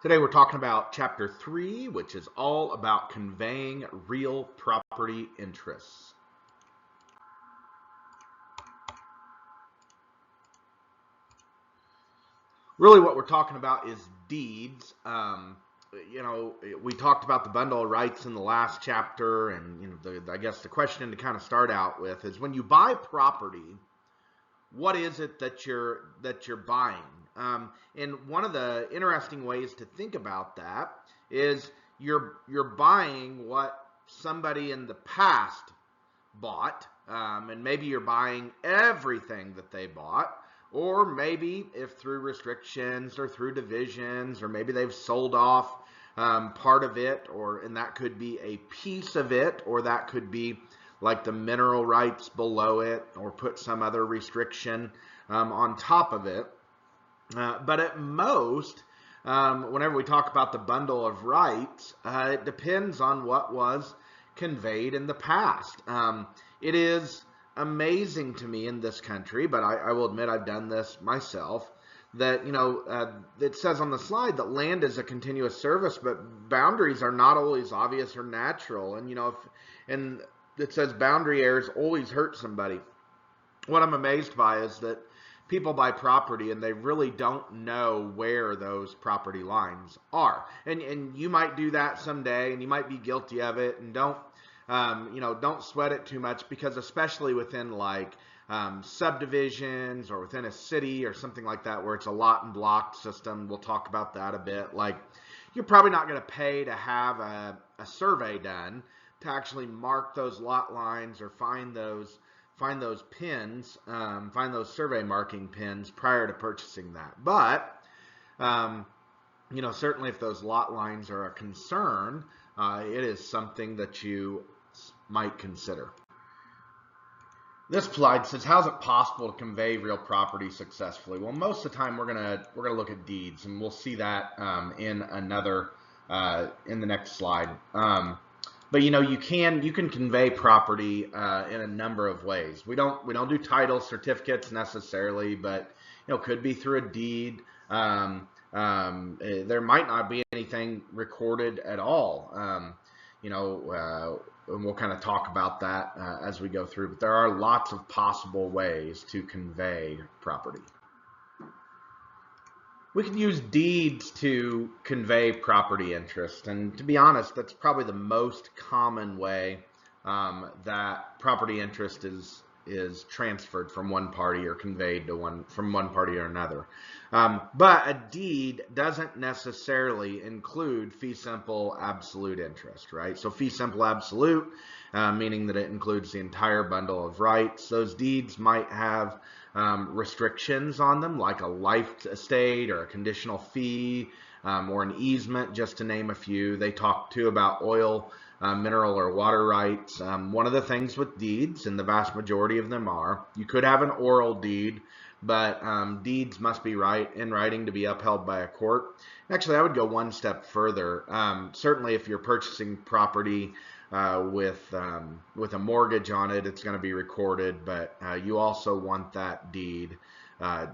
Today we're talking about Chapter 3, which is all about conveying real property interests. Really what we're talking about is deeds. We talked about the bundle of rights in the last chapter, and I guess the question to kind of start out with is when you buy property, what is it that you're buying? And one of the interesting ways to think about that is you're buying what somebody in the past bought, and maybe you're buying everything that they bought, or maybe if through restrictions or through divisions, or maybe they've sold off part of it, and that could be a piece of it, or that could be like the mineral rights below it, or put some other restriction on top of it. But at most, whenever we talk about the bundle of rights, it depends on what was conveyed in the past. It is amazing to me in this country, but I will admit I've done this myself, that it says on the slide that land is a continuous service, but boundaries are not always obvious or natural. And it says boundary errors always hurt somebody. What I'm amazed by is that people buy property and they really don't know where those property lines are. And you might do that someday, and you might be guilty of it, and don't sweat it too much, because especially within like subdivisions or within a city or something like that where it's a lot and block system, we'll talk about that a bit. Like, you're probably not going to pay to have a survey done to actually mark those lot lines or find those pins, find those survey marking pins prior to purchasing that. But certainly if those lot lines are a concern, it is something that you might consider. This slide says, how is it possible to convey real property successfully? Well, most of the time we're gonna look at deeds, and we'll see that in the next slide. But you can convey property in a number of ways. We don't do title certificates necessarily, but could be through a deed. There might not be anything recorded at all. And we'll kind of talk about that as we go through. But there are lots of possible ways to convey property. We can use deeds to convey property interest, and to be honest, that's probably the most common way that property interest is transferred from one party or conveyed to from one party or another. But a deed doesn't necessarily include fee simple absolute interest, right? So fee simple absolute, meaning that it includes the entire bundle of rights. Those deeds might have restrictions on them, like a life estate or a conditional fee or an easement, just to name a few. They talk too about oil, mineral or water rights. One of the things with deeds, and the vast majority of them are, you could have an oral deed, but deeds must be in writing to be upheld by a court. Actually, I would go one step further. Certainly if you're purchasing property with a mortgage on it, it's going to be recorded, but you also want that deed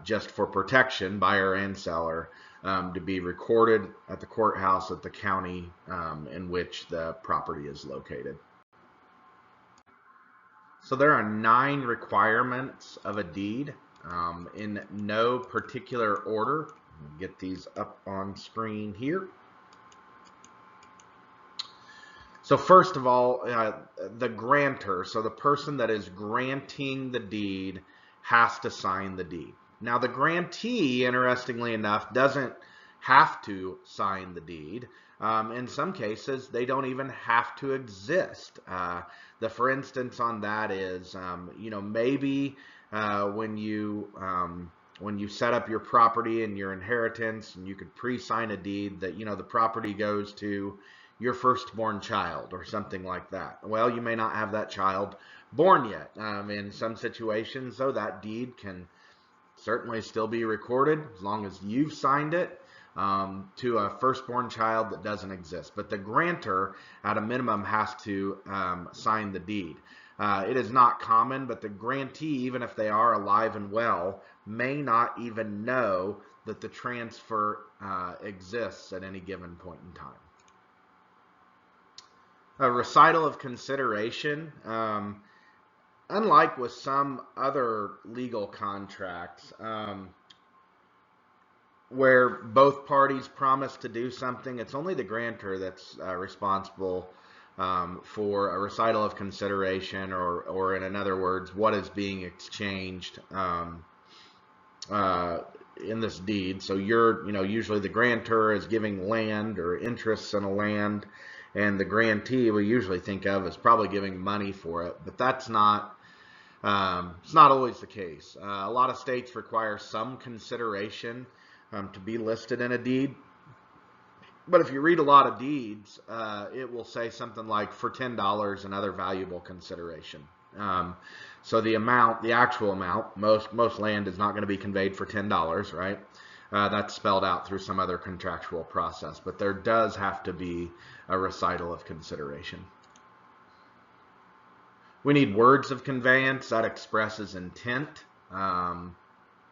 just for protection, buyer and seller, to be recorded at the courthouse at the county in which the property is located. So there are 9 requirements of a deed in no particular order. I'll get these up on screen here. So first of all, the grantor, so the person that is granting the deed, has to sign the deed. Now the grantee, interestingly enough, doesn't have to sign the deed. In some cases, they don't even have to exist. For instance on that is, maybe when you set up your property and your inheritance, and you could pre-sign a deed that, the property goes to your firstborn child or something like that. Well, you may not have that child born yet. In some situations, though, that deed can certainly still be recorded as long as you've signed it to a firstborn child that doesn't exist. But the grantor, at a minimum, has to sign the deed. It is not common, but the grantee, even if they are alive and well, may not even know that the transfer exists at any given point in time. A recital of consideration, unlike with some other legal contracts, where both parties promise to do something, it's only the grantor that's responsible for a recital of consideration, or in other words, what is being exchanged in this deed. So usually the grantor is giving land or interests in a land, and the grantee we usually think of as probably giving money for it, but that's not. It's not always the case. A lot of states require some consideration to be listed in a deed. But if you read a lot of deeds, it will say something like for $10 and other valuable consideration. So the actual amount, most land is not going to be conveyed for $10, right? That's spelled out through some other contractual process, but there does have to be a recital of consideration. We need words of conveyance that expresses intent.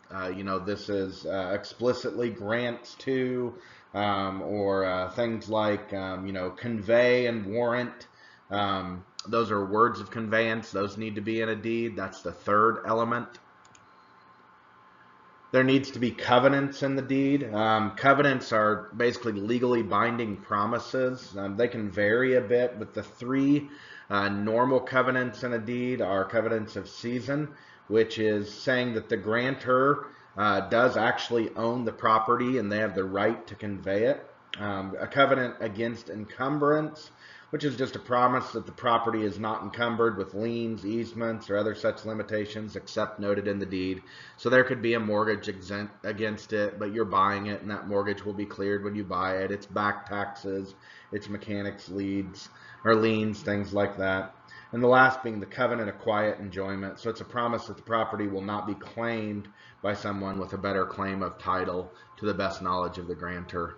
This is explicitly grants to, or things like, convey and warrant. Those are words of conveyance. Those need to be in a deed. That's the third element. There needs to be covenants in the deed. Covenants are basically legally binding promises. They can vary a bit, but the three normal covenants in a deed are covenants of season, which is saying that the grantor does actually own the property and they have the right to convey it. A covenant against encumbrance, which is just a promise that the property is not encumbered with liens, easements, or other such limitations except noted in the deed. So there could be a mortgage against it, but you're buying it and that mortgage will be cleared when you buy it. It's back taxes, it's mechanics liens, things like that. And the last being the covenant of quiet enjoyment. So it's a promise that the property will not be claimed by someone with a better claim of title to the best knowledge of the grantor.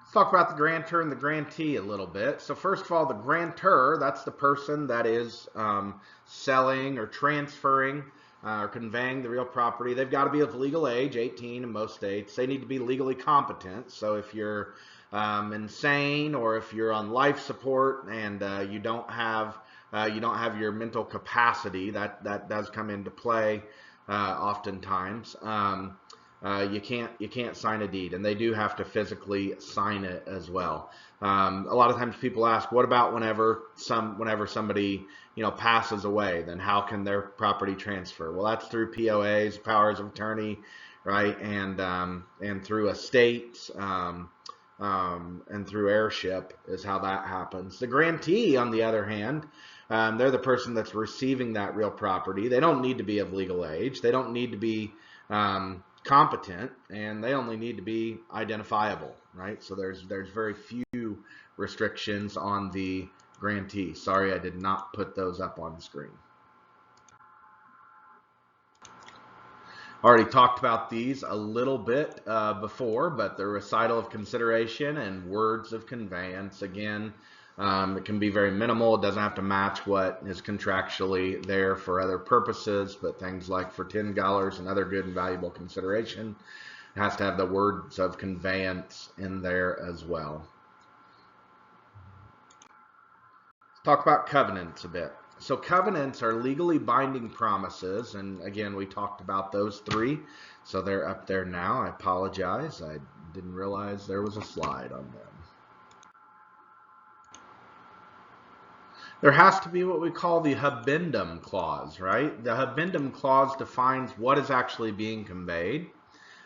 Let's talk about the grantor and the grantee a little bit. So first of all, the grantor, that's the person that is selling or transferring or conveying the real property. They've got to be of legal age, 18 in most states. They need to be legally competent. So if you're insane, or if you're on life support and you don't have your mental capacity, that does come into play oftentimes. You can't sign a deed, and they do have to physically sign it as well. A lot of times people ask, what about whenever somebody passes away? Then how can their property transfer? Well, that's through POAs, powers of attorney, right, and through estates. And through heirship is how that happens. The grantee, on the other hand, they're the person that's receiving that real property. They don't need to be of legal age. They don't need to be competent, and they only need to be identifiable, right? So there's very few restrictions on the grantee. Sorry, I did not put those up on the screen. Already talked about these a little bit before, but the recital of consideration and words of conveyance, again, it can be very minimal. It doesn't have to match what is contractually there for other purposes, but things like for $10 and other good and valuable consideration, it has to have the words of conveyance in there as well. Let's talk about covenants a bit. So covenants are legally binding promises, and again, we talked about those three, so they're up there now. I apologize. I didn't realize there was a slide on them. There has to be what we call the habendum clause, right? The habendum clause defines what is actually being conveyed.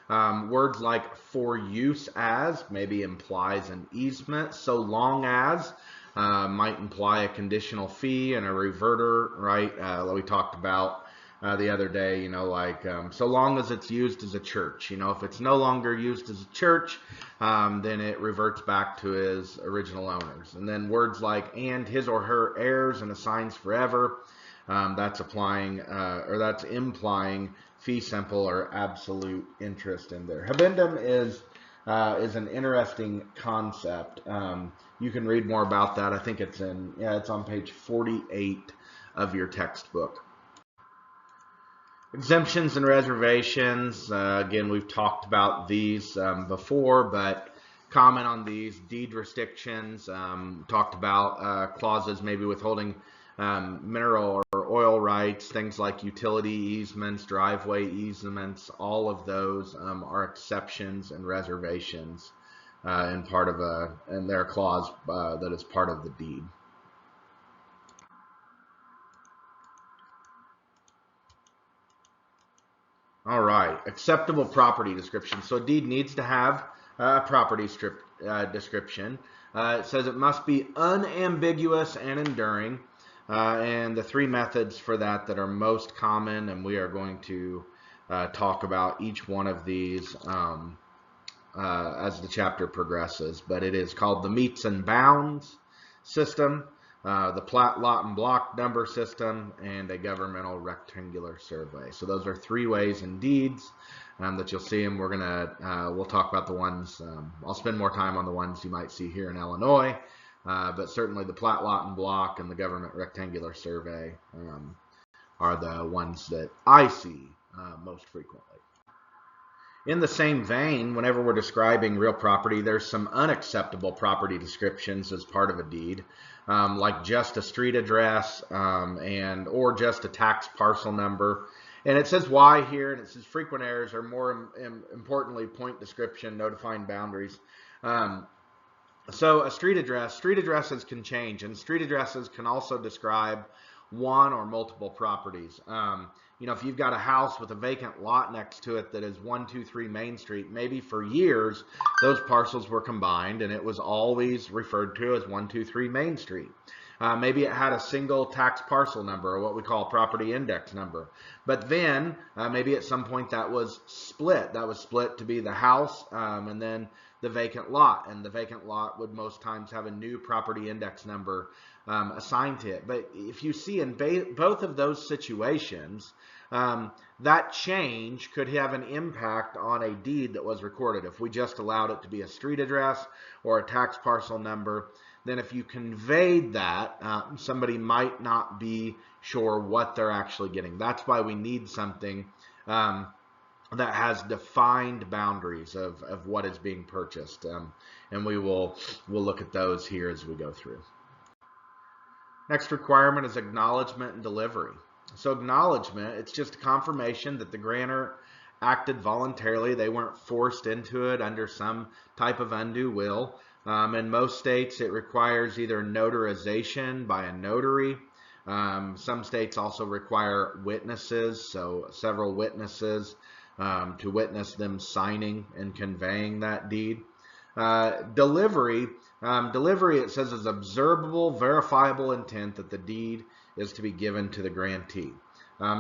Words like for use as maybe implies an easement, so long as might imply a conditional fee and a reverter, right? We talked about the other day, so long as it's used as a church. If it's no longer used as a church, then it reverts back to his original owners. And then words like and his or her heirs and assigns forever, that's applying or that's implying fee simple or absolute interest in there. Habendum is an interesting concept. You can read more about that. I think it's on page 48 of your textbook. Exemptions and reservations, again, we've talked about these before, but comment on these. Deed restrictions, talked about clauses maybe withholding mineral or oil rights, things like utility easements, driveway easements, all of those are exceptions and reservations and they're a clause that is part of the deed. All right, acceptable property description. So a deed needs to have a property description. It says it must be unambiguous and enduring. And the three methods for that are most common, and we are going to talk about each one of these as the chapter progresses. But it is called the meets and bounds system, the plat, lot, and block number system, and a governmental rectangular survey. So those are three ways in deeds that you'll see them. We'll talk about the ones. I'll spend more time on the ones you might see here in Illinois, but certainly the plat, lot, and block, and the government rectangular survey are the ones that I see most frequently. In the same vein, whenever we're describing real property, there's some unacceptable property descriptions as part of a deed, like just a street address or just a tax parcel number. And it says why here, and it says frequent errors are more importantly point description, notifying boundaries. So a street addresses can change, and street addresses can also describe one or multiple properties. You know, if you've got a house with a vacant lot next to it that is 123 Main Street, maybe for years those parcels were combined and it was always referred to as 123 Main Street. Maybe it had a single tax parcel number, or what we call a property index number. But then maybe at some point that was split. That was split to be the house and then the vacant lot. And the vacant lot would most times have a new property index number assigned to it. But if you see in both of those situations, that change could have an impact on a deed that was recorded. If we just allowed it to be a street address or a tax parcel number, then if you conveyed that, somebody might not be sure what they're actually getting. That's why we need something that has defined boundaries of what is being purchased. And we'll look at those here as we go through. Next requirement is acknowledgement and delivery. So acknowledgement, it's just a confirmation that the grantor acted voluntarily. They weren't forced into it under some type of undue will. In most states, it requires either notarization by a notary. Some states also require witnesses, so several witnesses to witness them signing and conveying that deed. Delivery, it says, is observable, verifiable intent that the deed is to be given to the grantee.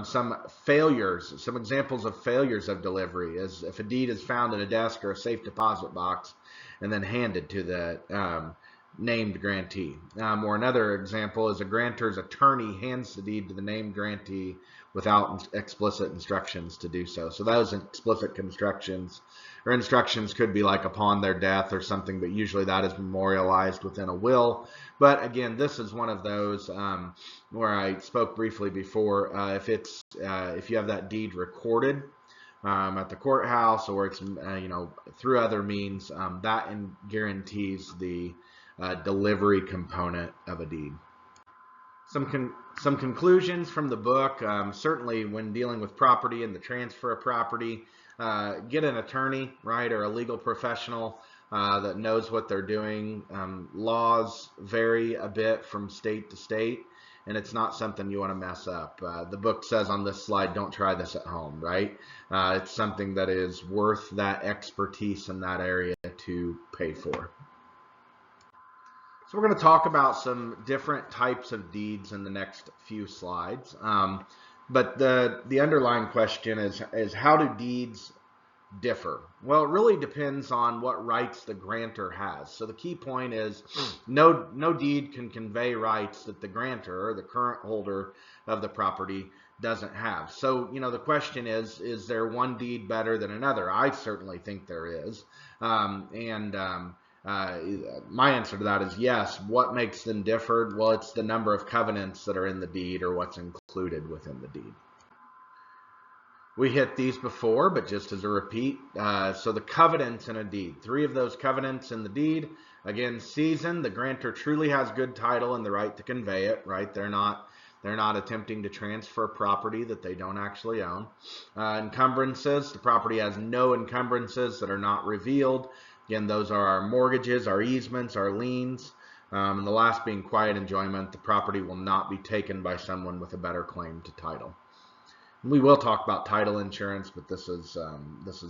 Some examples of failures of delivery is if a deed is found in a desk or a safe deposit box and then handed to the named grantee. Or another example is a grantor's attorney hands the deed to the named grantee without explicit instructions to do so. So those explicit instructions could be like upon their death or something, but usually that is memorialized within a will. But again, this is one of those where I spoke briefly before. If you have that deed recorded at the courthouse, or it's through other means, that guarantees the delivery component of a deed. Some conclusions from the book. Certainly when dealing with property and the transfer of property, get an attorney, right, or a legal professional that knows what they're doing. Laws vary a bit from state to state, and it's not something you want to mess up. The book says on this slide, don't try this at home, right? It's something that is worth that expertise in that area to pay for. So we're going to talk about some different types of deeds in the next few slides. But the underlying question is how do deeds differ? Well, it really depends on what rights the grantor has. So the key point is no deed can convey rights that the grantor, or the current holder of the property, doesn't have. So, the question is there one deed better than another? I certainly think there is. My answer to that is yes. What makes them differ? Well, it's the number of covenants that are in the deed or what's included within the deed. We hit these before, but just as a repeat. So the covenants in a deed. 3 of those covenants in the deed. Again, season. The grantor truly has good title and the right to convey it, right? They're not attempting to transfer property that they don't actually own. Encumbrances. The property has no encumbrances that are not revealed. Again, those are our mortgages, our easements, our liens. And the last being quiet enjoyment. The property will not be taken by someone with a better claim to title. We will talk about title insurance, but this is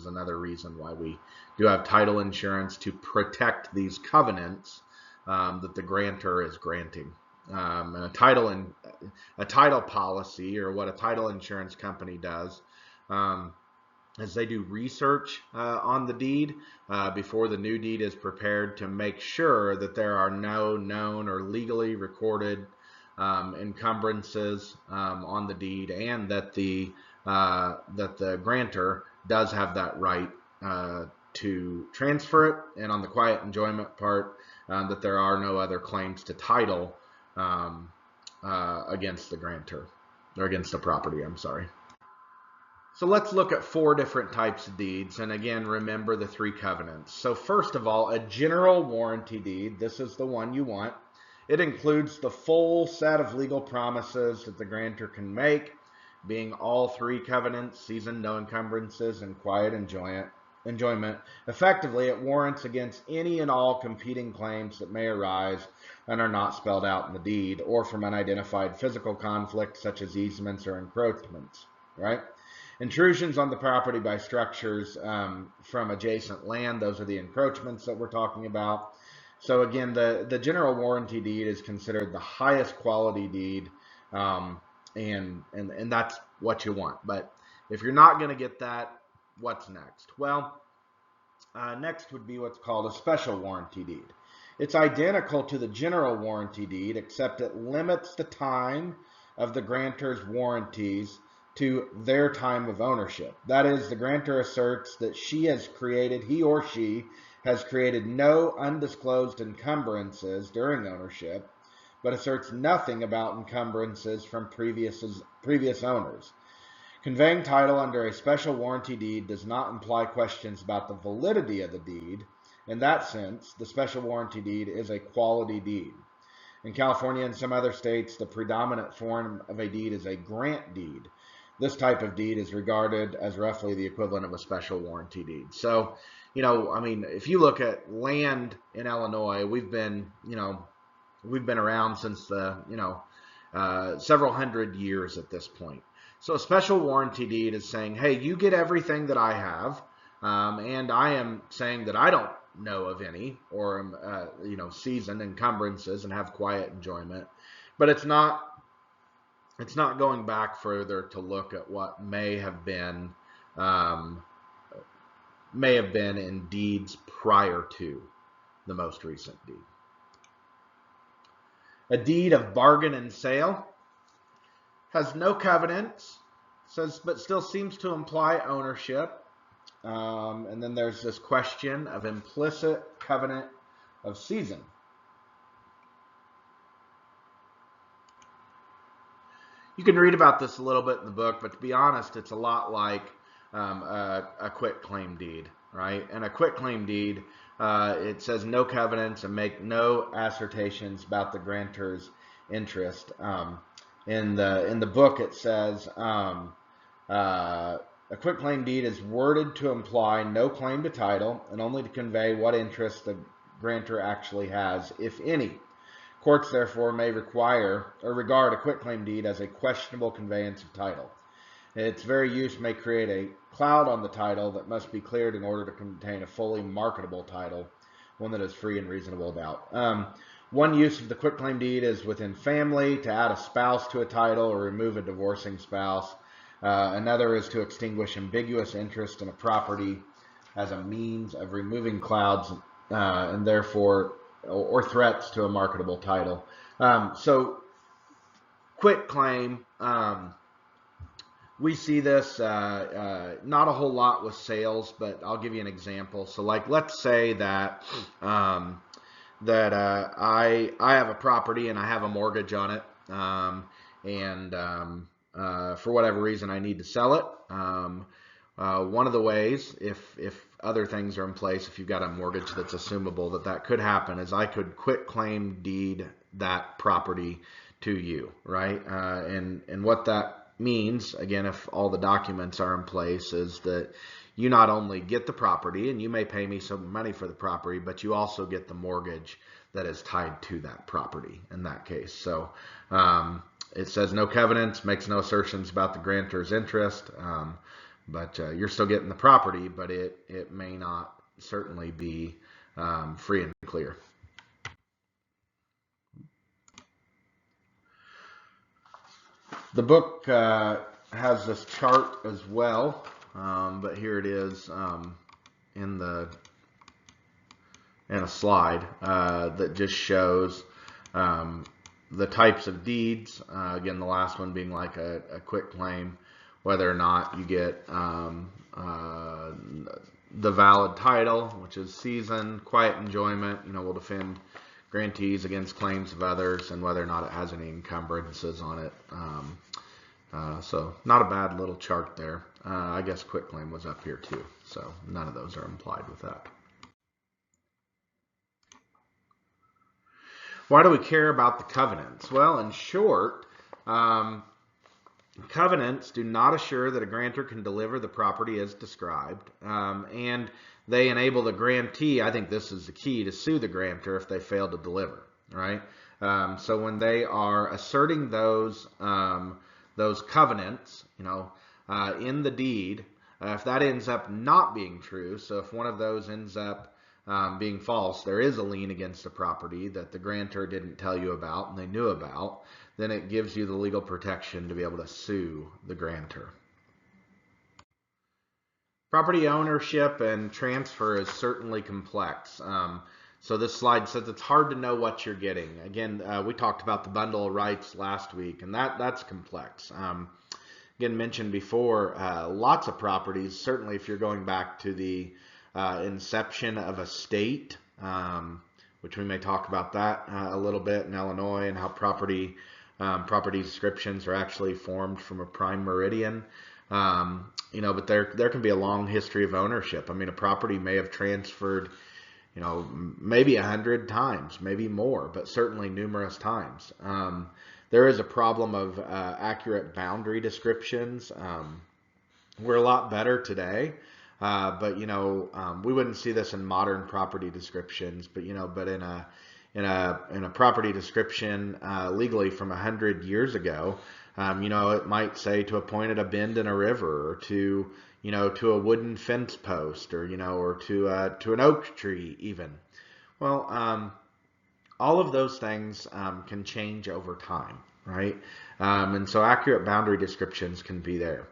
another reason why we do have title insurance, to protect these covenants that the grantor is granting. And a title policy, or what a title insurance company does, is they do research on the deed before the new deed is prepared, to make sure that there are no known or legally recorded encumbrances on the deed, and that the grantor does have that right to transfer it, and on the quiet enjoyment part, that there are no other claims to title against the grantor, or against the property, I'm sorry. So let's look at 4 different types of deeds, and again, remember the 3 covenants. So first of all, a general warranty deed. This is the one you want. It includes the full set of legal promises that the grantor can make, being all 3 covenants: season, no encumbrances, and quiet enjoyment. Effectively, it warrants against any and all competing claims that may arise and are not spelled out in the deed, or from unidentified physical conflicts such as easements or encroachments, right? Intrusions on the property by structures from adjacent land. Those are the encroachments that we're talking about. So again, the general warranty deed is considered the highest quality deed, and that's what you want. But if you're not going to get that, what's next? Well, next would be what's called a special warranty deed. It's identical to the general warranty deed, except it limits the time of the grantor's warranties to their time of ownership. That is, the grantor asserts that he or she has created no undisclosed encumbrances during ownership, but asserts nothing about encumbrances from previous owners. Conveying title under a special warranty deed does not imply questions about the validity of the deed. In that sense, the special warranty deed is a quality deed. In California and some other states, the predominant form of a deed is a grant deed. This type of deed is regarded as roughly the equivalent of a special warranty deed. So, I mean, if you look at land in Illinois, we've been around since several hundred years at this point. So a special warranty deed is saying, hey, you get everything that I have, and I am saying that I don't know of any, or seasoned encumbrances and have quiet enjoyment. But it's not going back further to look at what may have been in deeds prior to the most recent deed. A deed of bargain and sale has no covenants, but still seems to imply ownership. And then there's this question of implicit covenant of season. You can read about this a little bit in the book, but to be honest, it's a lot like a quitclaim deed, right? And a quitclaim deed, it says no covenants and make no assertions about the grantor's interest. In the book, it says a quitclaim deed is worded to imply no claim to title and only to convey what interest the grantor actually has, if any. Courts, therefore, may require or regard a quitclaim deed as a questionable conveyance of title. Its very use may create a cloud on the title that must be cleared in order to contain a fully marketable title, one that is free and reasonable doubt. One use of the quitclaim deed is within family, to add a spouse to a title or remove a divorcing spouse. Another is to extinguish ambiguous interest in a property as a means of removing clouds and therefore or threats to a marketable title. So quitclaim, we see this not a whole lot with sales, but I'll give you an example. So like, let's say that I have a property and I have a mortgage on it, and for whatever reason, I need to sell it. One of the ways, if other things are in place, if you've got a mortgage that's assumable, that could happen, is I could quit claim deed that property to you, right? And what that means, again, if all the documents are in place, is that you not only get the property, and you may pay me some money for the property, but you also get the mortgage that is tied to that property in that case. So it says no covenants, makes no assertions about the grantor's interest, but you're still getting the property, but it may not certainly be free and clear. The book has this chart as well, but here it is in a slide that just shows the types of deeds. Again, the last one being like a quit claim, whether or not you get the valid title, which is season, quiet enjoyment, will defend grantees against claims of others, and whether or not it has any encumbrances on it. So not a bad little chart there. I guess quitclaim was up here too, so none of those are implied with that. Why do we care about the covenants? Well, in short, covenants do not assure that a grantor can deliver the property as described, and they enable the grantee, I think this is the key, to sue the grantor if they fail to deliver, right? So when they are asserting those covenants, in the deed, if that ends up not being true, so if one of those ends up being false, there is a lien against the property that the grantor didn't tell you about and they knew about, then it gives you the legal protection to be able to sue the grantor. Property ownership and transfer is certainly complex. So this slide says it's hard to know what you're getting. Again, we talked about the bundle of rights last week, and that's complex. Again, mentioned before, lots of properties, certainly if you're going back to the inception of a state, which we may talk about that a little bit in Illinois, and how property descriptions are actually formed from a prime meridian. But there can be a long history of ownership. I mean, a property may have transferred, maybe 100 times, maybe more, but certainly numerous times. There is a problem of accurate boundary descriptions. We're a lot better today, but we wouldn't see this in modern property descriptions. But but in a property description legally from 100 years ago, it might say to a point at a bend in a river, or to a wooden fence post, or or to an oak tree even. Well, all of those things can change over time, right? And so accurate boundary descriptions can be there.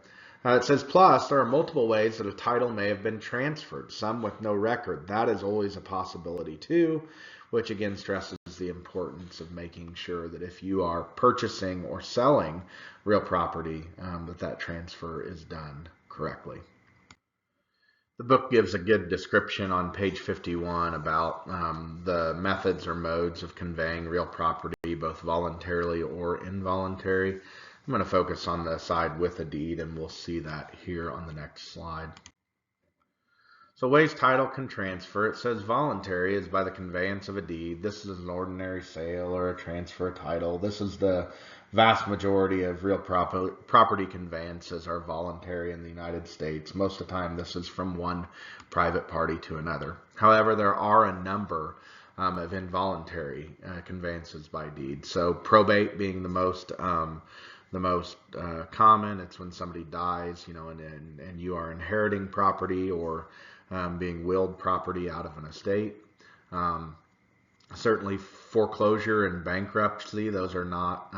It says, plus, there are multiple ways that a title may have been transferred, some with no record. That is always a possibility too, which again stresses the importance of making sure that if you are purchasing or selling real property, that transfer is done correctly. The book gives a good description on page 51 about the methods or modes of conveying real property, both voluntarily or involuntary. I'm going to focus on the side with a deed, and we'll see that here on the next slide. So ways title can transfer. It says voluntary is by the conveyance of a deed. This is an ordinary sale or a transfer of title. This is the vast majority of real property conveyances are voluntary in the United States. Most of the time this is from one private party to another. However, there are a number of involuntary conveyances by deed. So probate being the most common. It's when somebody dies, and you are inheriting property or being willed property out of an estate. Certainly foreclosure and bankruptcy, those are not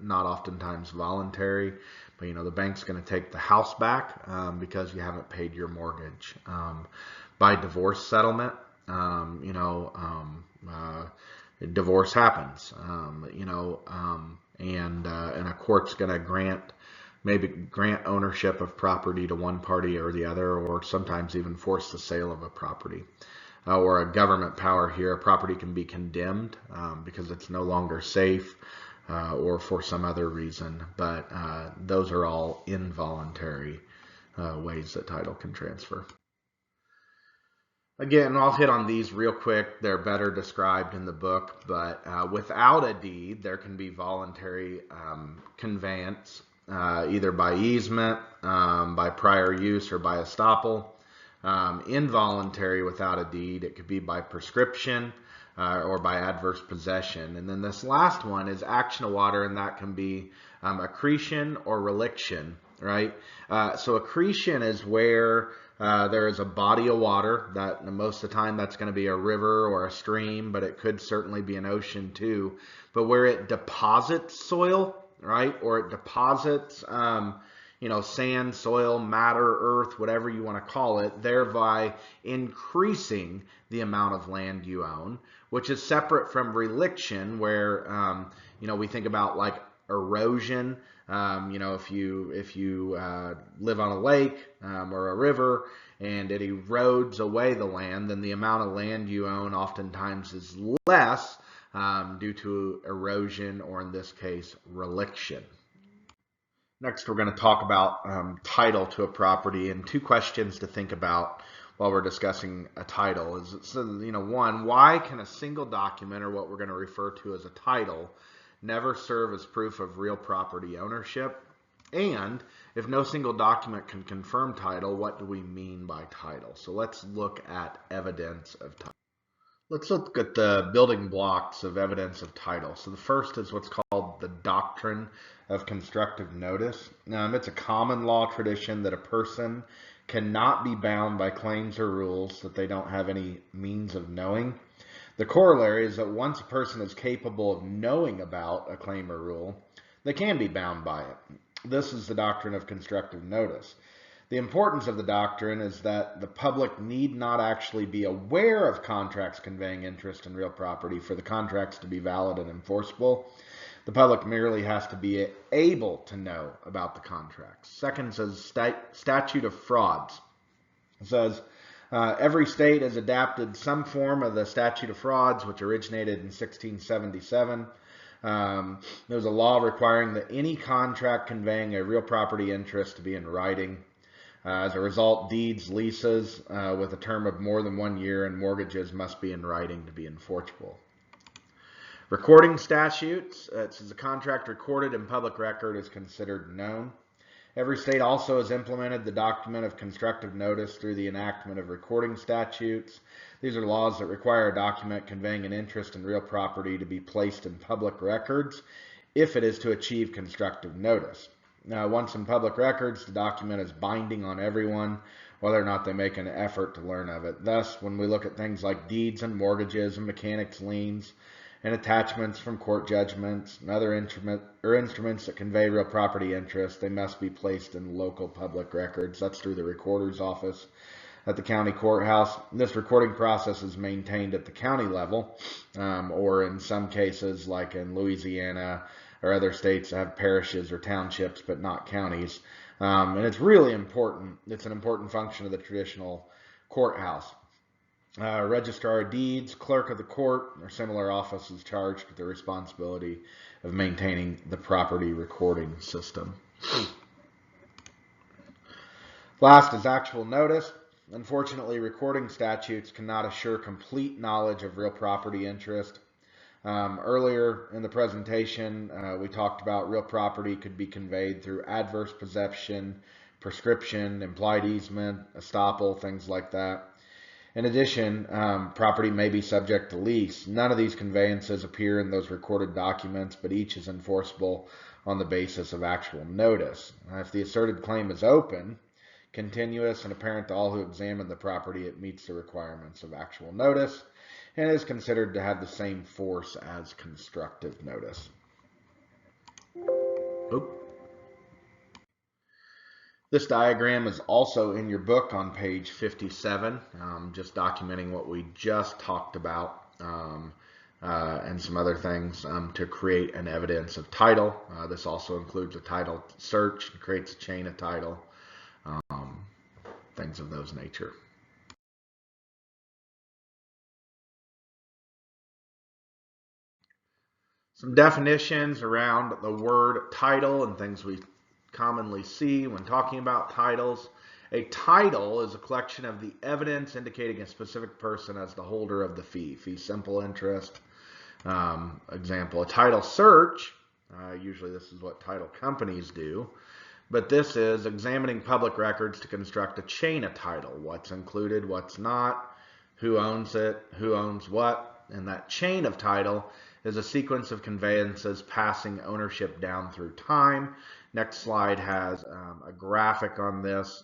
oftentimes voluntary, but the bank's going to take the house back because you haven't paid your mortgage. By divorce settlement, divorce happens, and a court's going to grant ownership of property to one party or the other, or sometimes even force the sale of a property. Or a government power here, a property can be condemned because it's no longer safe or for some other reason, but those are all involuntary ways that title can transfer. Again, I'll hit on these real quick. They're better described in the book, but without a deed, there can be voluntary conveyance, either by easement, by prior use, or by estoppel. Involuntary without a deed, it could be by prescription or by adverse possession. And then this last one is action of water, and that can be accretion or reliction, right? So accretion is where there is a body of water that most of the time that's going to be a river or a stream, but it could certainly be an ocean too. But where it deposits soil, right, or it deposits sand, soil, matter, earth, whatever you want to call it, thereby increasing the amount of land you own, which is separate from reliction, where we think about like erosion. If you live on a lake or a river and it erodes away the land, then the amount of land you own oftentimes is less due to erosion, or in this case, reliction. Next, we're going to talk about title to a property, and two questions to think about while we're discussing a title is, one, why can a single document, or what we're going to refer to as a title, never serve as proof of real property ownership? And if no single document can confirm title, what do we mean by title? So let's look at evidence of title. Let's look at the building blocks of evidence of title. So the first is what's called the doctrine of constructive notice. It's a common law tradition that a person cannot be bound by claims or rules that they don't have any means of knowing. The corollary is that once a person is capable of knowing about a claim or rule, they can be bound by it. This is the doctrine of constructive notice. The importance of the doctrine is that the public need not actually be aware of contracts conveying interest in real property for the contracts to be valid and enforceable. The public merely has to be able to know about the contracts. Second says statute of frauds. It says every state has adapted some form of the statute of frauds, which originated in 1677. There's a law requiring that any contract conveying a real property interest to be in writing. As a result, deeds, leases with a term of more than 1 year, and mortgages must be in writing to be enforceable. Recording statutes, it says a contract recorded in public record is considered known. Every state also has implemented the document of constructive notice through the enactment of recording statutes. These are laws that require a document conveying an interest in real property to be placed in public records if it is to achieve constructive notice. Now, once in public records, the document is binding on everyone, whether or not they make an effort to learn of it. Thus, when we look at things like deeds and mortgages and mechanics liens and attachments from court judgments and other instruments that convey real property interest, they must be placed in local public records. That's through the recorder's office at the county courthouse. This recording process is maintained at the county level, or in some cases, like in Louisiana, or other states that have parishes or townships but not counties. And it's really important. It's an important function of the traditional courthouse. Registrar of deeds, clerk of the court, or similar office is charged with the responsibility of maintaining the property recording system. Last is actual notice. Unfortunately, recording statutes cannot assure complete knowledge of real property interest. Earlier in the presentation, we talked about real property could be conveyed through adverse possession, prescription, implied easement, estoppel, things like that. In addition, property may be subject to lease. None of these conveyances appear in those recorded documents, but each is enforceable on the basis of actual notice. If the asserted claim is open, continuous, and apparent to all who examine the property, it meets the requirements of actual notice and is considered to have the same force as constructive notice. This diagram is also in your book on page 57, just documenting what we just talked about and some other things to create an evidence of title. This also includes a title search, creates a chain of title, things of those nature. Some definitions around the word title and things we commonly see when talking about titles. A title is a collection of the evidence indicating a specific person as the holder of the fee simple interest. Example, a title search, usually this is what title companies do, but this is examining public records to construct a chain of title. What's included, what's not, who owns it, who owns what, and that chain of title is a sequence of conveyances passing ownership down through time. Next slide has a graphic on this,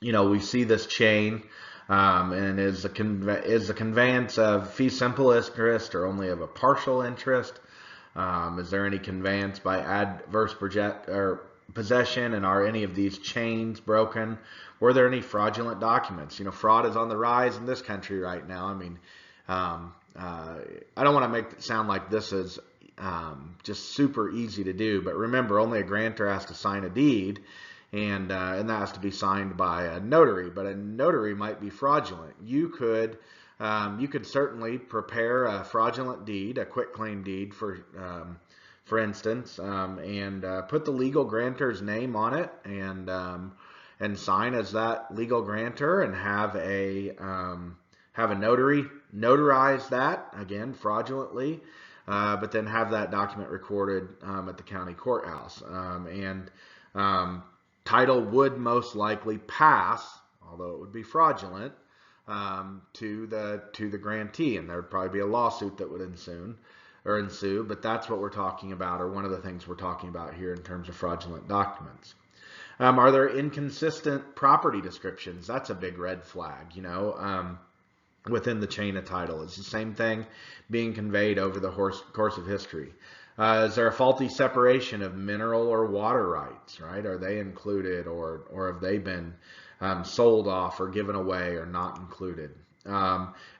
we see this chain, and is the conveyance of fee simple interest or only of a partial interest? Is there any conveyance by adverse possession, and are any of these chains broken? Were there any fraudulent documents? Fraud is on the rise in this country right now. I mean, I don't want to make it sound like this is just super easy to do, but remember, only a grantor has to sign a deed, and that has to be signed by a notary. But a notary might be fraudulent. You could certainly prepare a fraudulent deed, a quitclaim deed, for instance, and put the legal grantor's name on it, and sign as that legal grantor, and have a notary notarize that, again, fraudulently, but then have that document recorded at the county courthouse. Title would most likely pass, although it would be fraudulent, to the grantee, and there would probably be a lawsuit that would ensue, but that's what we're talking about, or one of the things we're talking about here in terms of fraudulent documents. Are there inconsistent property descriptions? That's a big red flag, within the chain of title. It's the same thing being conveyed over the course of history. Is there a faulty separation of mineral or water rights, right? Are they included, or have they been sold off or given away or not included?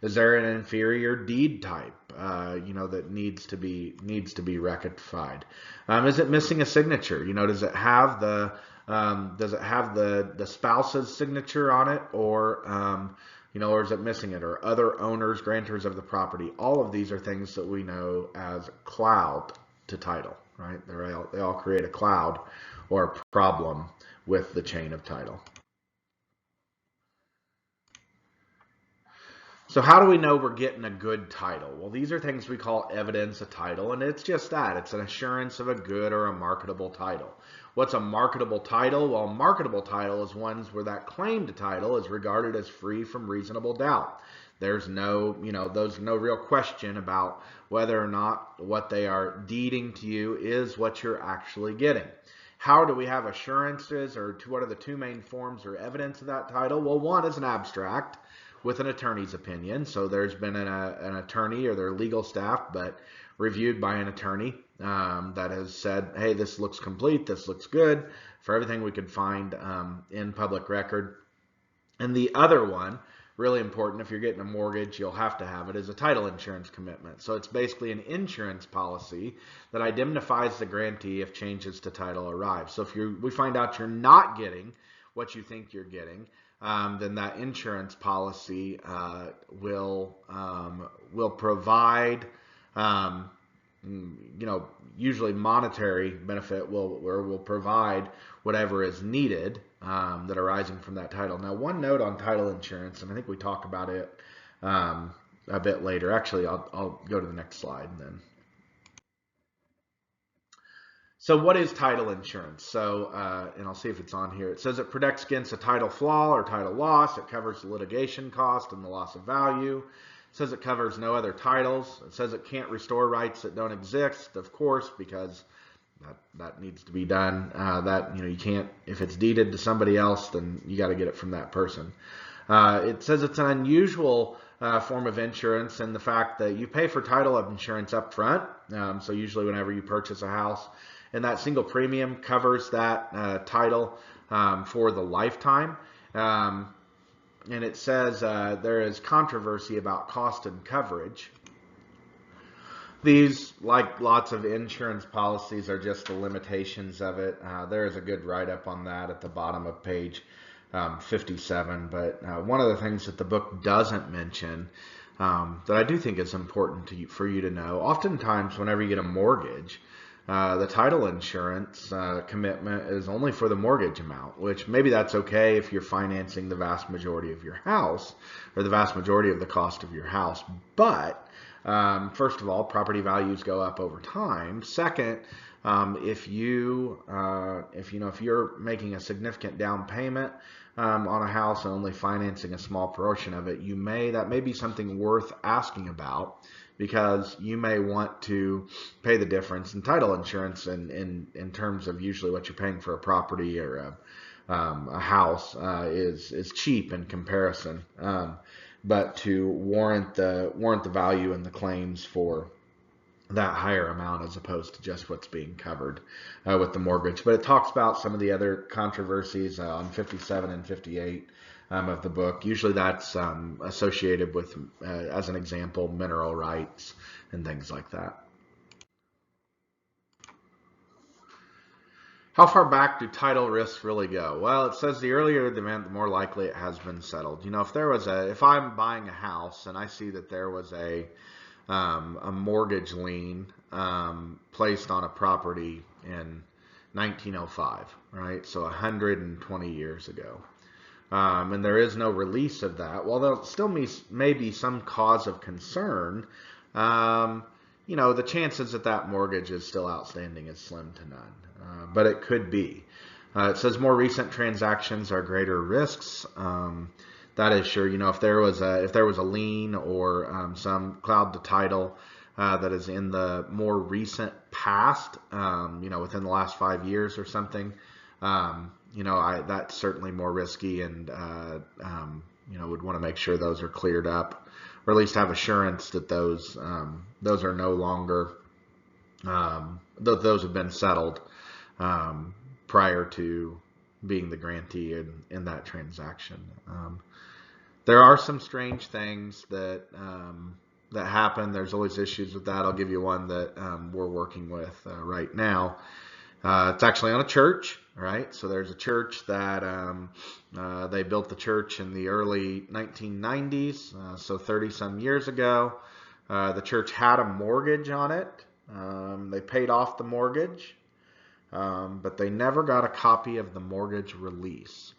Is there an inferior deed type, that needs to be rectified? Is it missing a signature? Does it have the spouse's signature on it, or is it missing it, or other owners, grantors of the property? All of these are things that we know as cloud to title, right? They all create a cloud or a problem with the chain of title. So how do we know we're getting a good title? Well, these are things we call evidence of title, and it's just that. It's an assurance of a good or a marketable title. What's a marketable title? Well, a marketable title is ones where that claim to title is regarded as free from reasonable doubt. There's no real question about whether or not what they are deeding to you is what you're actually getting. How do we have assurances, or what are the two main forms or evidence of that title? Well, one is an abstract with an attorney's opinion. So there's been an attorney or their legal staff, but reviewed by an attorney that has said, hey, this looks complete, this looks good, for everything we could find in public record. And the other one, really important, if you're getting a mortgage, you'll have to have it, is a title insurance commitment. So it's basically an insurance policy that indemnifies the grantee if changes to title arrive. So if we find out you're not getting what you think you're getting, then that insurance policy will provide, usually monetary benefit will provide whatever is needed that arising from that title. Now, one note on title insurance, and I think we talk about it a bit later. Actually, I'll go to the next slide then. So what is title insurance? So, and I'll see if it's on here. It says it protects against a title flaw or title loss. It covers the litigation cost and the loss of value. It says it covers no other titles. It says it can't restore rights that don't exist, of course, because that needs to be done. You can't, if it's deeded to somebody else, then you got to get it from that person. It says it's an unusual form of insurance, and the fact that you pay for title insurance up front. So usually whenever you purchase a house, and that single premium covers that title for the lifetime. And it says there is controversy about cost and coverage. These, like lots of insurance policies, are just the limitations of it. There is a good write-up on that at the bottom of page 57. But one of the things that the book doesn't mention that I do think is important for you to know. Oftentimes, whenever you get a mortgage, the title insurance commitment is only for the mortgage amount, which maybe that's okay if you're financing the vast majority of your house or the vast majority of the cost of your house. But first of all, property values go up over time. Second, if you're making a significant down payment on a house and only financing a small portion of it, that may be something worth asking about, because you may want to pay the difference in title insurance in terms of usually what you're paying for a property or a house is cheap in comparison, but to warrant the value and the claims for that higher amount as opposed to just what's being covered with the mortgage. But it talks about some of the other controversies on 57 and 58 of the book. Usually that's associated with, as an example, mineral rights and things like that. How far back do title risks really go? Well, it says the earlier the event, the more likely it has been settled. If I'm buying a house and I see that there was a mortgage lien placed on a property in 1905, right? So 120 years ago. And there is no release of that. Well, there still may be some cause of concern. The chances that mortgage is still outstanding is slim to none, but it could be. It says more recent transactions are greater risks. That is sure. If there was a lien or some cloud to title that is in the more recent past, within the last 5 years or something, that's certainly more risky, and would want to make sure those are cleared up, or at least have assurance that those are no longer those have been settled prior to being the grantee in that transaction. There are some strange things that happen. There's always issues with that. I'll give you one that we're working with right now. It's actually on a church, right? So there's a church that they built the church in the early 1990s, so 30-some years ago. The church had a mortgage on it. They paid off the mortgage, but they never got a copy of the mortgage release.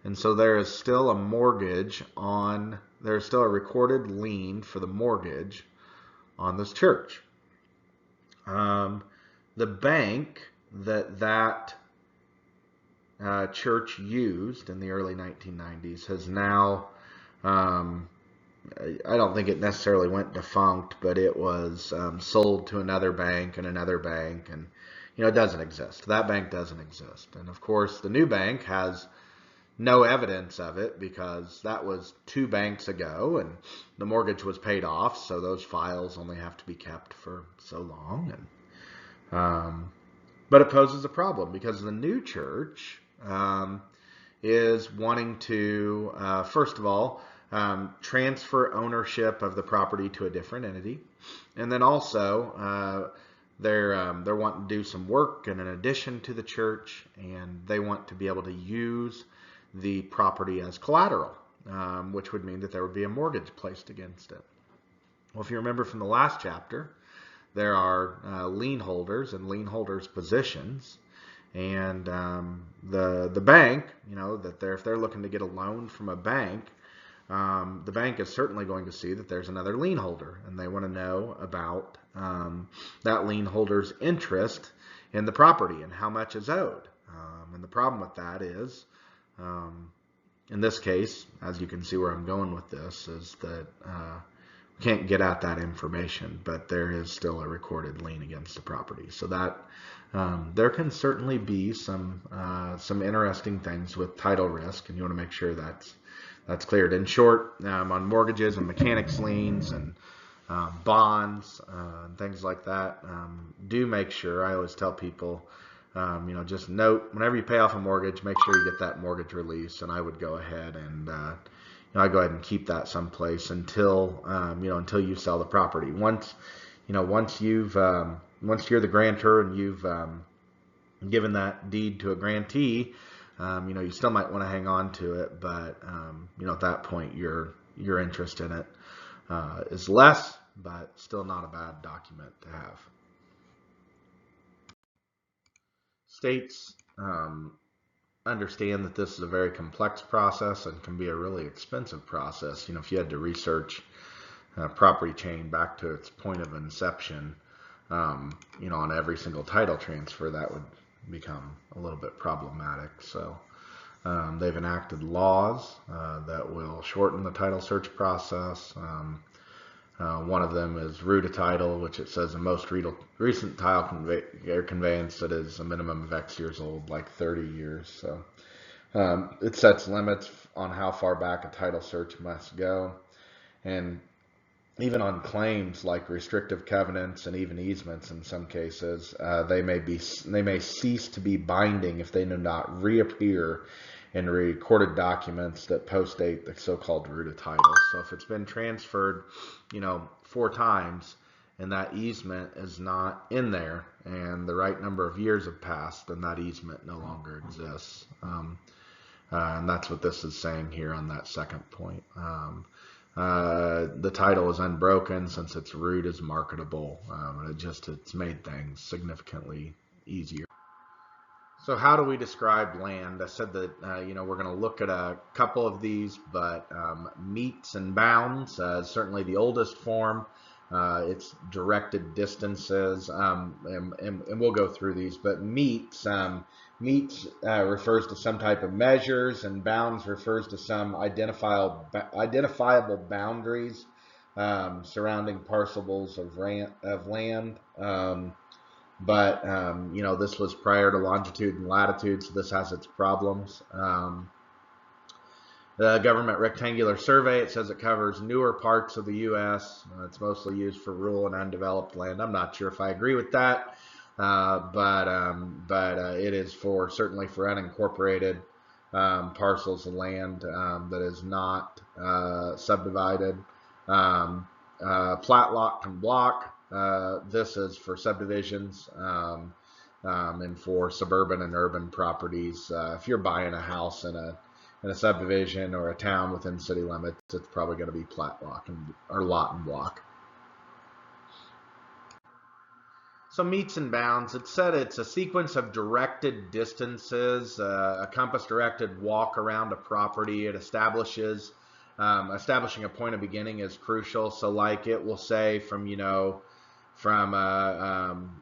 And so there is still a there's still a recorded lien for the mortgage on this church. The bank that church used in the early 1990s has now, I don't think it necessarily went defunct, but it was sold to another bank, and it doesn't exist. That bank doesn't exist. And of course, the new bank has no evidence of it, because that was 2 banks ago and the mortgage was paid off, so those files only have to be kept for so long. But it poses a problem, because the new church is wanting to, first of all, transfer ownership of the property to a different entity, and then also they're wanting to do some work in addition to the church, and they want to be able to use the property as collateral, which would mean that there would be a mortgage placed against it. Well, if you remember from the last chapter, there are lien holders and lien holders' positions, and the bank, if they're looking to get a loan from a bank, the bank is certainly going to see that there's another lien holder, and they want to know about that lien holder's interest in the property and how much is owed. And the problem with that is, in this case, as you can see where I'm going with this, is that we can't get at that information, but there is still a recorded lien against the property. So that there can certainly be some interesting things with title risk, and you want to make sure that's cleared. In short, on mortgages and mechanics liens and bonds and things like that, do make sure, I always tell people, just note, whenever you pay off a mortgage, make sure you get that mortgage release, and I would go ahead and I go ahead and keep that someplace until until you sell the property. Once you're the grantor and you've given that deed to a grantee, you still might want to hang on to it, but at that point you're your interest in it is less, but still not a bad document to have. States understand that this is a very complex process and can be a really expensive process. If you had to research a property chain back to its point of inception, on every single title transfer, that would become a little bit problematic. So they've enacted laws that will shorten the title search process. One of them is root-a-title, which it says the most recent title conveyance that is a minimum of X years old, like 30 years. So it sets limits on how far back a title search must go. And even on claims like restrictive covenants and even easements in some cases, they may cease to be binding if they do not reappear in recorded documents that postdate the so-called root-a-title. So if it's been transferred, 4 times and that easement is not in there and the right number of years have passed, then that easement no longer exists. And that's what this is saying here on that second point. The title is unbroken since its root is marketable. It's made things significantly easier. So how do we describe land? I said that we're going to look at a couple of these, but metes and bounds is certainly the oldest form. It's directed distances, and we'll go through these. But metes refers to some type of measures, and bounds refers to some identifiable boundaries surrounding parcels of land. This was prior to longitude and latitude, so this has its problems. The Government Rectangular Survey, it says it covers newer parts of the U.S. It's mostly used for rural and undeveloped land. I'm not sure if I agree with that, but it is certainly for unincorporated parcels of land that is not subdivided. Plat, lot, and block. This is for subdivisions and for suburban and urban properties. If you're buying a house in a subdivision or a town within city limits, it's probably going to be plat, lot and block. So metes and bounds, it said it's a sequence of directed distances. A compass-directed walk around a property. It establishing a point of beginning is crucial. So like it will say from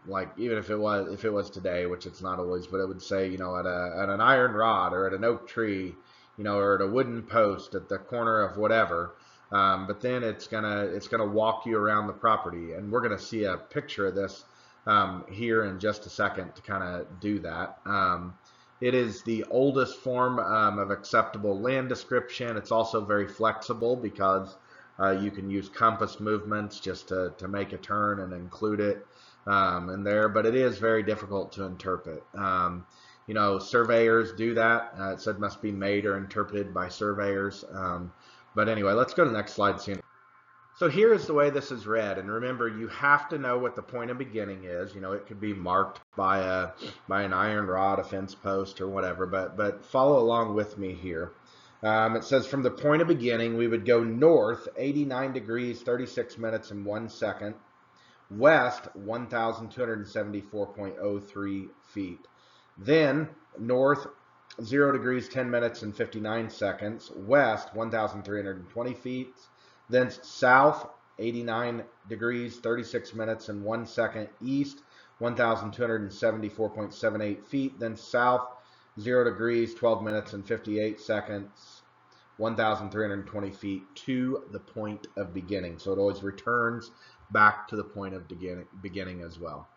like even if it was today, which it's not always, but it would say at an iron rod or at an oak tree, or at a wooden post at the corner of whatever. But then it's gonna walk you around the property, and we're gonna see a picture of this here in just a second to kind of do that. It is the oldest form of acceptable land description. It's also very flexible because you can use compass movements just to make a turn and include it in there, but it is very difficult to interpret. Surveyors do that. It said must be made or interpreted by surveyors. But anyway, let's go to the next slide soon. So here is the way this is read, and remember, you have to know what the point of beginning is. It could be marked by an iron rod, a fence post, or whatever. But follow along with me here. It says from the point of beginning, we would go north 89 degrees, 36 minutes, and 1 second. West 1,274.03 feet. Then north 0 degrees, 10 minutes, and 59 seconds. West 1,320 feet. Then south 89 degrees, 36 minutes, and 1 second. East 1,274.78 feet. Then south 0 degrees, 12 minutes, and 58 seconds, 1,320 feet to the point of beginning. So it always returns back to the point of beginning as well.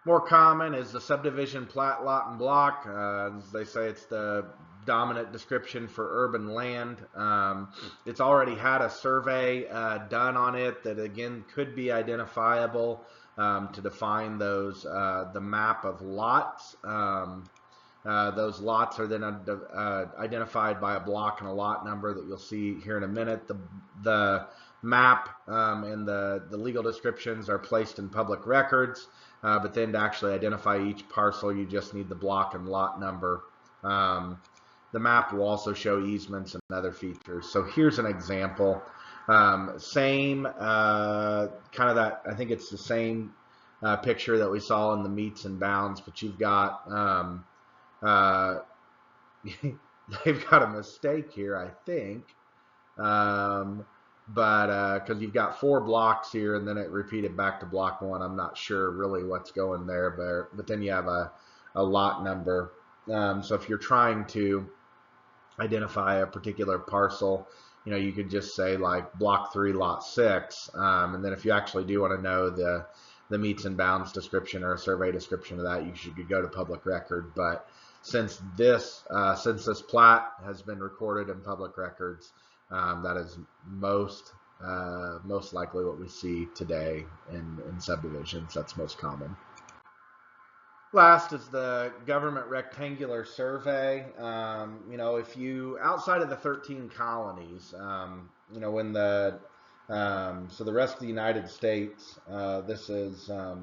More common is the subdivision, plat, lot, and block. As they say, it's the dominant description for urban land. It's already had a survey done on it that, again, could be identifiable to define those, the map of lots. Those lots are then identified by a block and a lot number that you'll see here in a minute. The map and the legal descriptions are placed in public records, but then to actually identify each parcel, you just need the block and lot number. the map will also show easements and other features. So here's an example. Same kind of that, I think it's the same picture that we saw in the meets and bounds, but you've got, they've got a mistake here, I think. But because you've got 4 blocks here and then it repeated back to block 1, I'm not sure really what's going there, but then you have a lot number. So if you're trying to identify a particular parcel, you could just say like block 3, lot 6, and then if you actually do want to know the meets and bounds description or a survey description of that, you should go to public record. But since this plat has been recorded in public records, that is most likely what we see today in subdivisions. That's most common. Last is the government rectangular survey. If you, outside of the 13 colonies, when so the rest of the United States, this is, it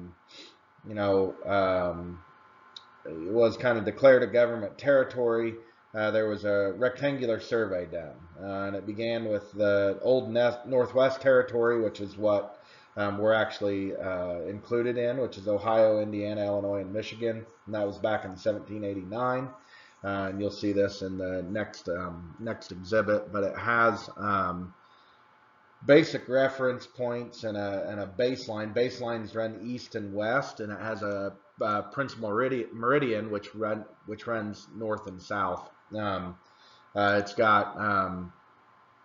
was kind of declared a government territory. There was a rectangular survey done, and it began with the old Northwest Territory, which is what we're actually included in, which is Ohio, Indiana, Illinois, and Michigan, and that was back in 1789. And you'll see this in the next exhibit, but it has basic reference points and a baseline. Baselines run east and west, and it has a principal meridian which runs north and south. It's got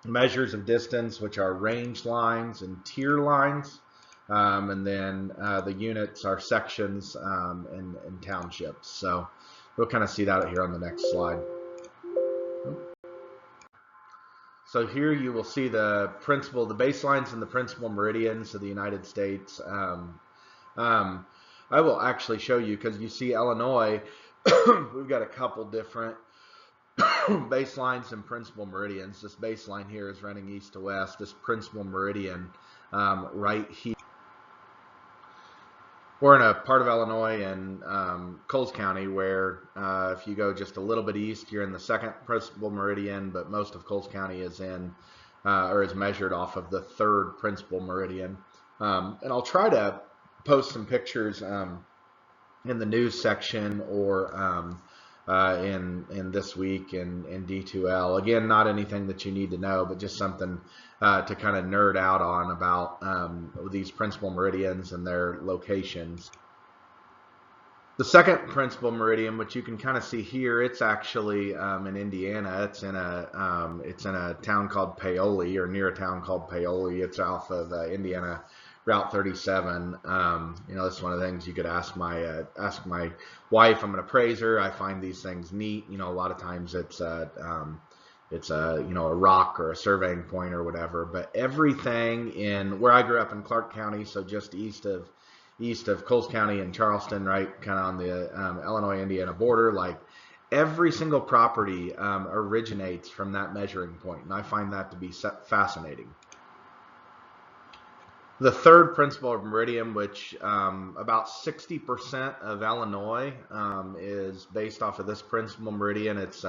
measures of distance, which are range lines and tier lines, and then the units are sections and townships. So we'll kind of see that here on the next slide. So here you will see the baselines and the principal meridians of the United States. I will actually show you, because you see Illinois, we've got a couple different baselines and principal meridians. This baseline here is running east to west. This principal meridian right here. We're in a part of Illinois in Coles County where if you go just a little bit east, you're in the second principal meridian, but most of Coles County is in or is measured off of the third principal meridian. And I'll try to post some pictures in the news section or in this week in D2L. Again, not anything that you need to know, but just something to kind of nerd out on about these principal meridians and their locations. The second principal meridian, which you can kind of see here, it's actually in Indiana. It's in a town called Paoli, or near a town called Paoli. It's off of Indiana Route 37. This is one of the things you could ask my wife. I'm an appraiser. I find these things neat. A lot of times it's a rock or a surveying point or whatever. But everything in where I grew up in Clark County, so just east of Coles County and Charleston, right, kind of on the Illinois-Indiana border, like every single property originates from that measuring point, and I find that to be fascinating. The third principal meridian, which about 60% of Illinois is based off of this principal meridian. It's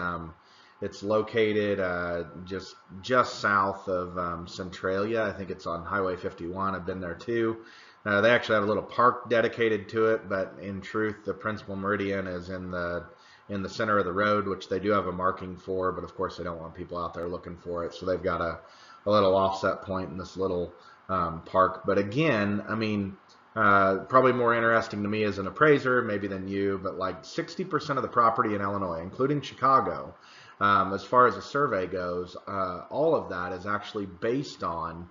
located just south of Centralia. I think it's on Highway 51. I've been there too. They actually have a little park dedicated to it, but in truth, the principal meridian is in the center of the road, which they do have a marking for, but of course they don't want people out there looking for it, so they've got a little offset point in this little park. But again, I mean, probably more interesting to me as an appraiser maybe than you, but like 60% of the property in Illinois, including Chicago, as far as a survey goes, all of that is actually based on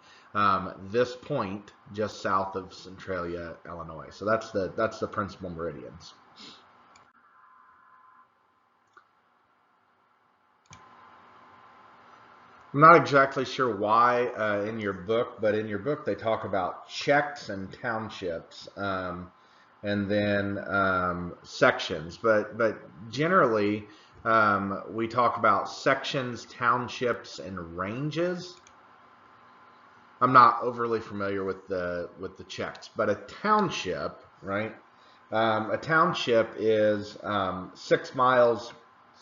this point just south of Centralia, Illinois. So that's the principal meridians. I'm not exactly sure why in your book, but in your book they talk about checks and townships, and then sections. But generally we talk about sections, townships, and ranges. I'm not overly familiar with the checks, but a township, right? A township is 6 miles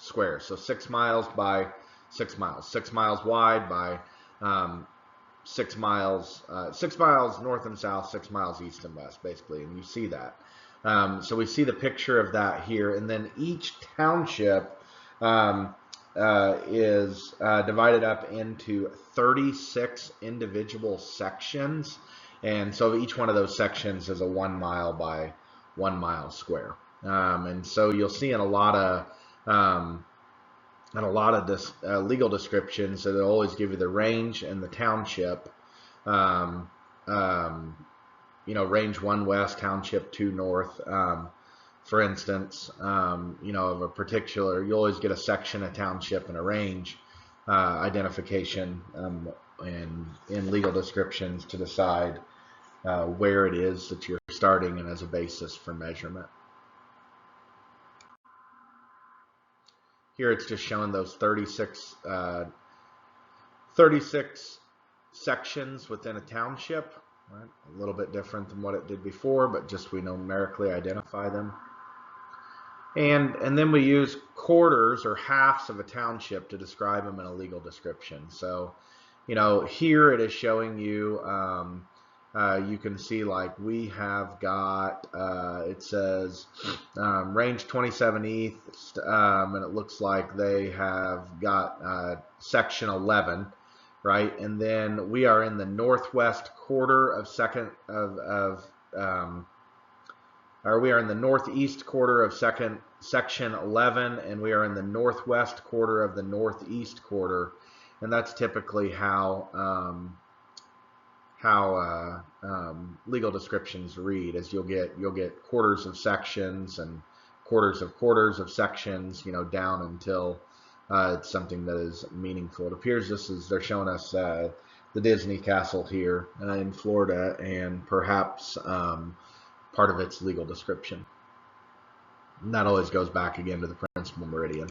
squares. So 6 miles by 6 miles. 6 miles wide by 6 miles, 6 miles north and south, 6 miles east and west, basically. And you see that. So we see the picture of that here. And then each township is divided up into 36 individual sections. And so each one of those sections is a 1 mile by 1 mile square. And so you'll see in a lot of this legal descriptions that it'll always give you the range and the township. Range 1 west, township 2 north. For instance, of a particular, you always get a section, a township, and a range identification in legal descriptions to decide where it is that you're starting and as a basis for measurement. Here it's just showing those 36 sections within a township. Right? A little bit different than what it did before, but just we numerically identify them. And then we use quarters or halves of a township to describe them in a legal description. So, here it is showing you, you can see like we have got, it says range 27 east, and it looks like they have got section 11, right? And then we are in the northwest quarter of we are in the northeast quarter of section 11, and we are in the northwest quarter of the northeast quarter, and that's typically how legal descriptions read. As you'll get quarters of sections and quarters of sections, down until it's something that is meaningful. It appears this is they're showing us the Disney Castle here in Florida, and perhaps part of its legal description. And that always goes back again to the principal meridian.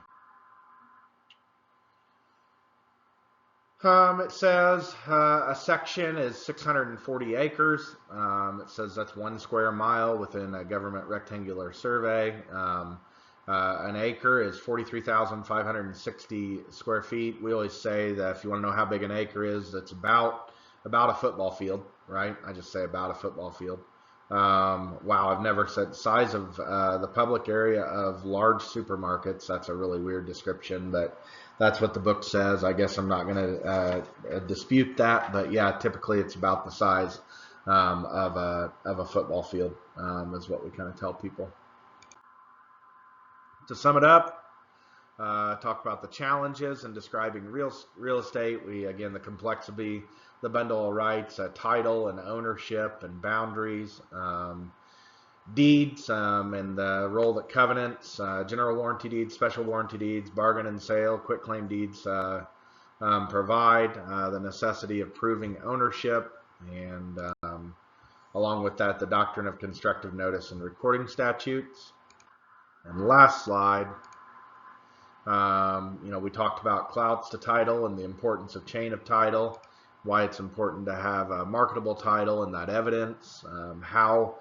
It says a section is 640 acres. It says that's 1 square mile within a government rectangular survey. An acre is 43,560 square feet. We always say that if you want to know how big an acre is, that's about a football field, right? I just say about a football field. Wow, I've never said size of the public area of large supermarkets. That's a really weird description, but that's what the book says. I guess I'm not going to dispute that, but yeah, typically it's about the size of a football field, is what we kind of tell people. To sum it up, talk about the challenges in describing real estate. The complexity, the bundle of rights, title and ownership and boundaries, deeds, and the role that covenants, general warranty deeds, special warranty deeds, bargain and sale, quitclaim deeds provide, the necessity of proving ownership, and along with that, the doctrine of constructive notice and recording statutes. And last slide, we talked about clouds to title and the importance of chain of title, why it's important to have a marketable title and that evidence, how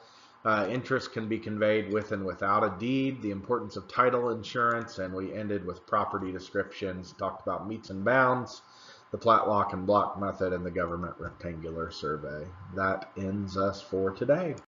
interest can be conveyed with and without a deed, the importance of title insurance, and we ended with property descriptions, talked about meets and bounds, the plat, lock, and block method, and the government rectangular survey. That ends us for today.